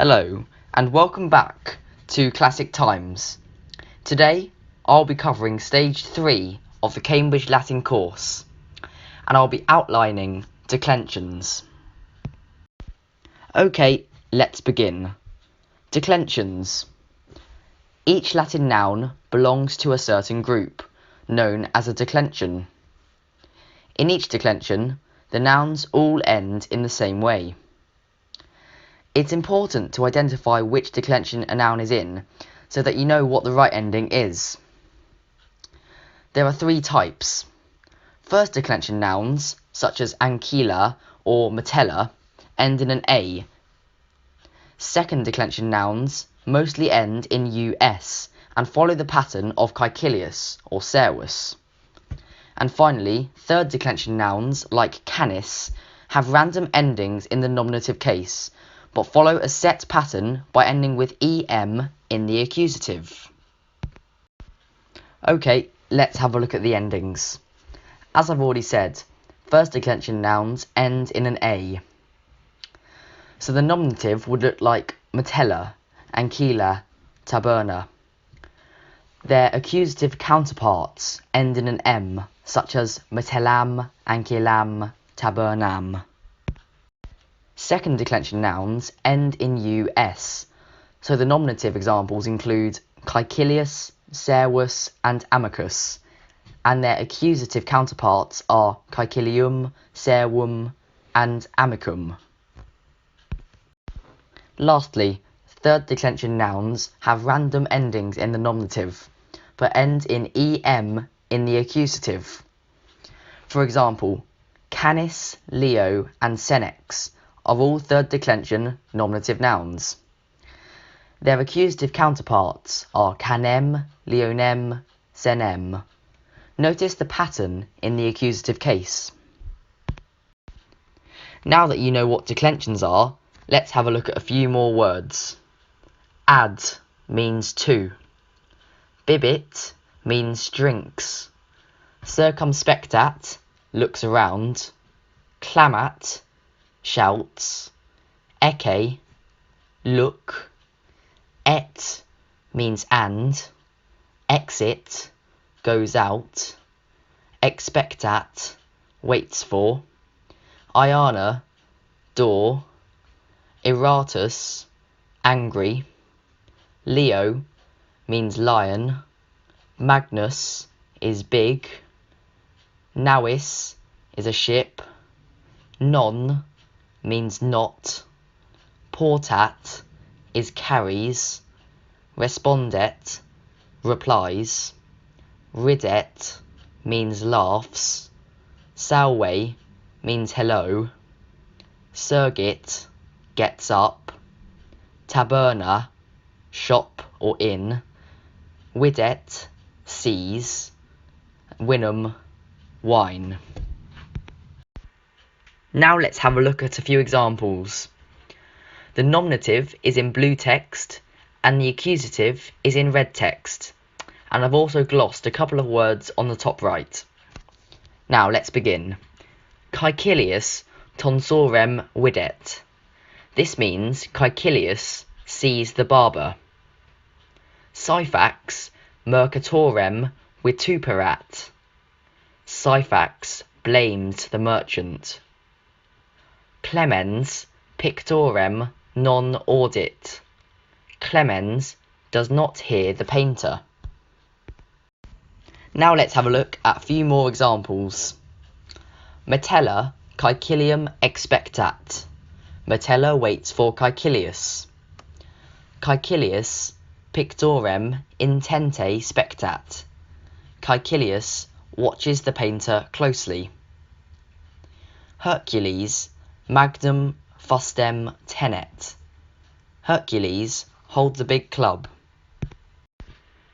Hello, and welcome back to Classic Times. Today, I'll be covering Stage 3 of the Cambridge Latin course, and I'll be outlining declensions. Okay, let's begin. Declensions. Each Latin noun belongs to a certain group, known as a declension. In each declension, the nouns all end in the same way. It's important to identify which declension a noun is in, so that you know what the right ending is. There are three types. First declension nouns, such as ancilla or metella, end in an A. Second declension nouns mostly end in us and follow the pattern of caecilius or servus. And finally, third declension nouns, like canis, have random endings in the nominative case, but follow a set pattern by ending with em in the accusative. Okay, let's have a look at the endings. As I've already said, first declension nouns end in an A. So the nominative would look like metella, ancilla, taberna. Their accusative counterparts end in an M, such as metellam, ancillam, tabernam. Second declension nouns end in us, so the nominative examples include caecilius, servus, and amicus, and their accusative counterparts are caecilium, servum, and amicum. Lastly, third declension nouns have random endings in the nominative, but end in em in the accusative. For example, canis, leo, and senex are all third declension nominative nouns. Their accusative counterparts are canem, leonem, senem. Notice the pattern in the accusative case. Now that you know what declensions are, let's have a look at a few more words. Ad means to. Bibit means drinks. Circumspectat, looks around. Clamat, shouts. Ecce, look. Et means and. Exit, goes out. Expectat, waits for. Iana, door. Iratus, angry. Leo means lion. Magnus is big. Navis is a ship. Non means not. Portat is carries. Respondet, replies. Ridet means laughs. Salve means hello. Surgit, gets up. Taberna, shop or inn. Videt, sees. Vinum, wine. Now let's have a look at a few examples. The nominative is in blue text and the accusative is in red text, and I've also glossed a couple of words on the top right. Now let's begin. Caecilius tonsorem videt. This means Caecilius sees the barber. Syphax mercatorem vituperat. Syphax blamed the merchant. Clemens pictorem non audit. Clemens does not hear the painter. Now let's have a look at a few more examples. Metella caecilium expectat. Metella waits for Caecilius. Caecilius pictorem intente spectat. Caecilius watches the painter closely. Hercules magnum fustem tenet. Hercules holds a big club.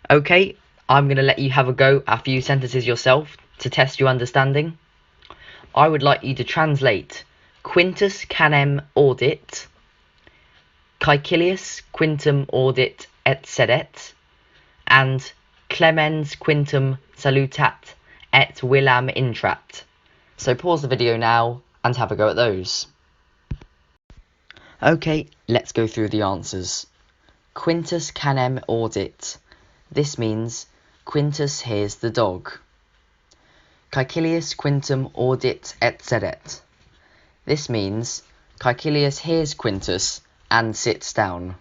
Okay, I'm going to let you have a go at a few sentences yourself to test your understanding. I would like you to translate Quintus canem audit, Caecilius quintum audit et sedet, and Clemens quintum salutat et villam intrat. So pause the video now and have a go at those. Okay, let's go through the answers. Quintus canem audit. This means Quintus hears the dog. Caecilius quintum audit et sedet. This means Caecilius hears Quintus and sits down.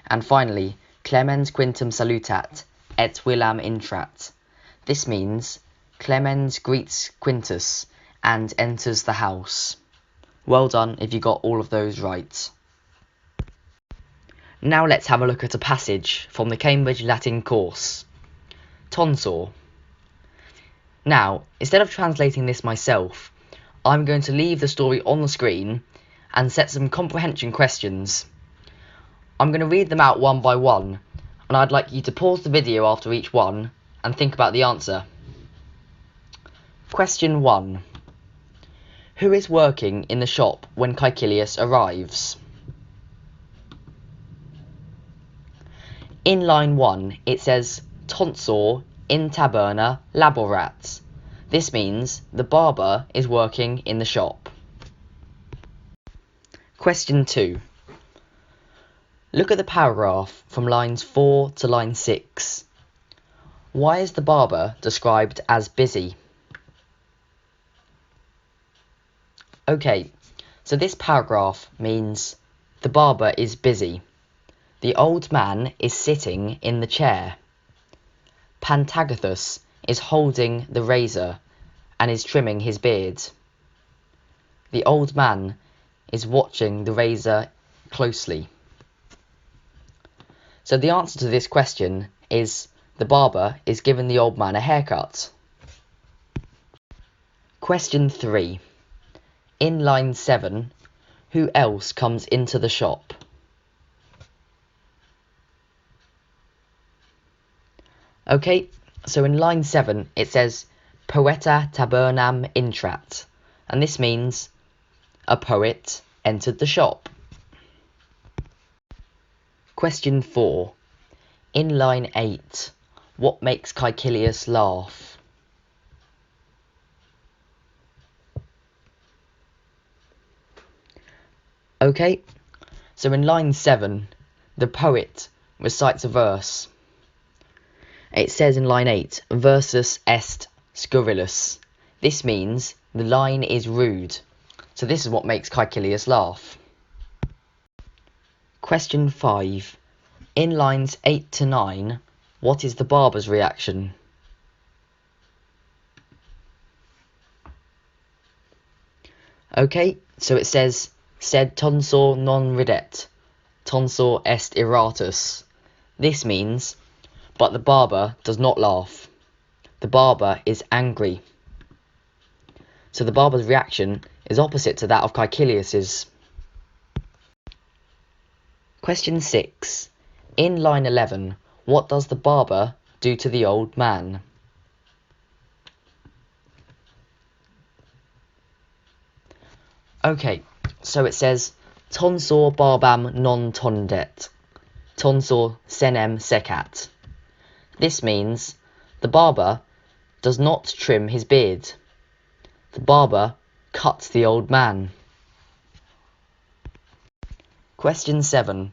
And finally, Clemens quintum salutat et villam intrat. This means Clemens greets Quintus and enters the house. Well done if you got all of those right. Now let's have a look at a passage from the Cambridge Latin course. Tonsor. Now, instead of translating this myself, I'm going to leave the story on the screen and set some comprehension questions. I'm going to read them out one by one, and I'd like you to pause the video after each one and think about the answer. Question 1. Who is working in the shop when Caecilius arrives? In line 1, it says, Tonsor in taberna laborat. This means the barber is working in the shop. Question 2. Look at the paragraph from lines 4 to line 6. Why is the barber described as busy? Okay, so this paragraph means the barber is busy. The old man is sitting in the chair. Pantagathus is holding the razor and is trimming his beard. The old man is watching the razor closely. So the answer to this question is the barber is giving the old man a haircut. Question 3. In line 7, who else comes into the shop? Okay, so in line 7 it says Poeta tabernam intrat, and this means a poet entered the shop. Question 4. In line 8, what makes Caecilius laugh? Okay, so in line 7, the poet recites a verse. It says in line 8, versus est scurrilus. This means the line is rude. So this is what makes Caecilius laugh. Question 5. In lines 8 to 9, what is the barber's reaction? Okay, so it says, sed tonsor non ridet, tonsor est iratus. This means, but the barber does not laugh. The barber is angry. So the barber's reaction is opposite to that of Caecilius's. Question 6. In line 11, what does the barber do to the old man? Okay, so it says, tonsor barbam non tondet, tonsor senem secat. This means the barber does not trim his beard. The barber cuts the old man. Question 7.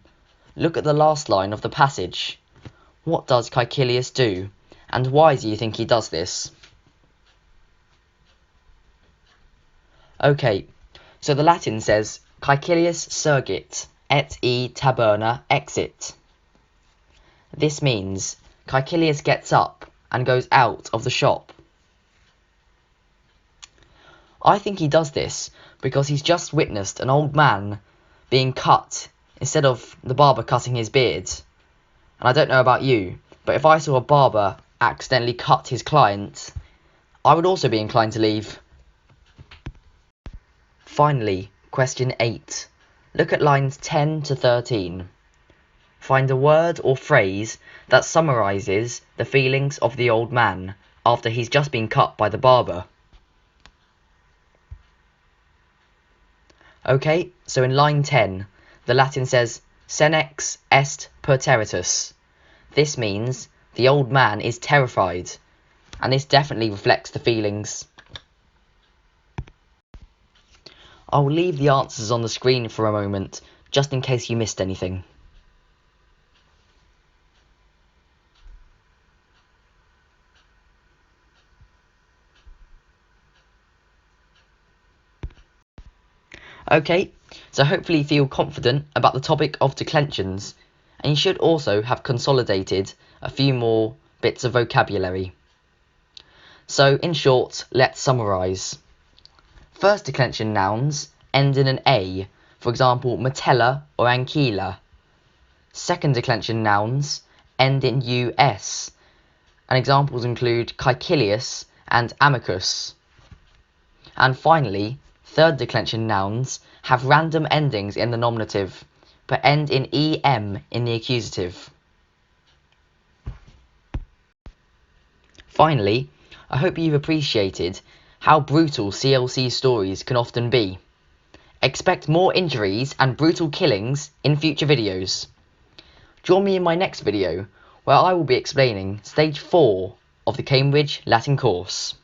Look at the last line of the passage. What does Caecilius do, and why do you think he does this? Okay, so the Latin says, Caecilius surgit, et e taberna exit. This means Caecilius gets up and goes out of the shop. I think he does this because he's just witnessed an old man being cut instead of the barber cutting his beard. And I don't know about you, but if I saw a barber accidentally cut his client, I would also be inclined to leave. Finally, question 8. Look at lines 10 to 13. Find a word or phrase that summarises the feelings of the old man after he's just been cut by the barber. Okay, so in line 10, the Latin says, senex est perterritus. This means the old man is terrified, and this definitely reflects the feelings. I'll leave the answers on the screen for a moment, just in case you missed anything. Okay, so hopefully you feel confident about the topic of declensions, and you should also have consolidated a few more bits of vocabulary. So in short, let's summarise. First declension nouns end in an A, for example metella or ancilla. Second declension nouns end in us, and examples include caecilius and amicus. And finally, third declension nouns have random endings in the nominative, but end in em in the accusative. Finally, I hope you've appreciated how brutal CLC stories can often be. Expect more injuries and brutal killings in future videos. Join me in my next video, where I will be explaining Stage 4 of the Cambridge Latin course.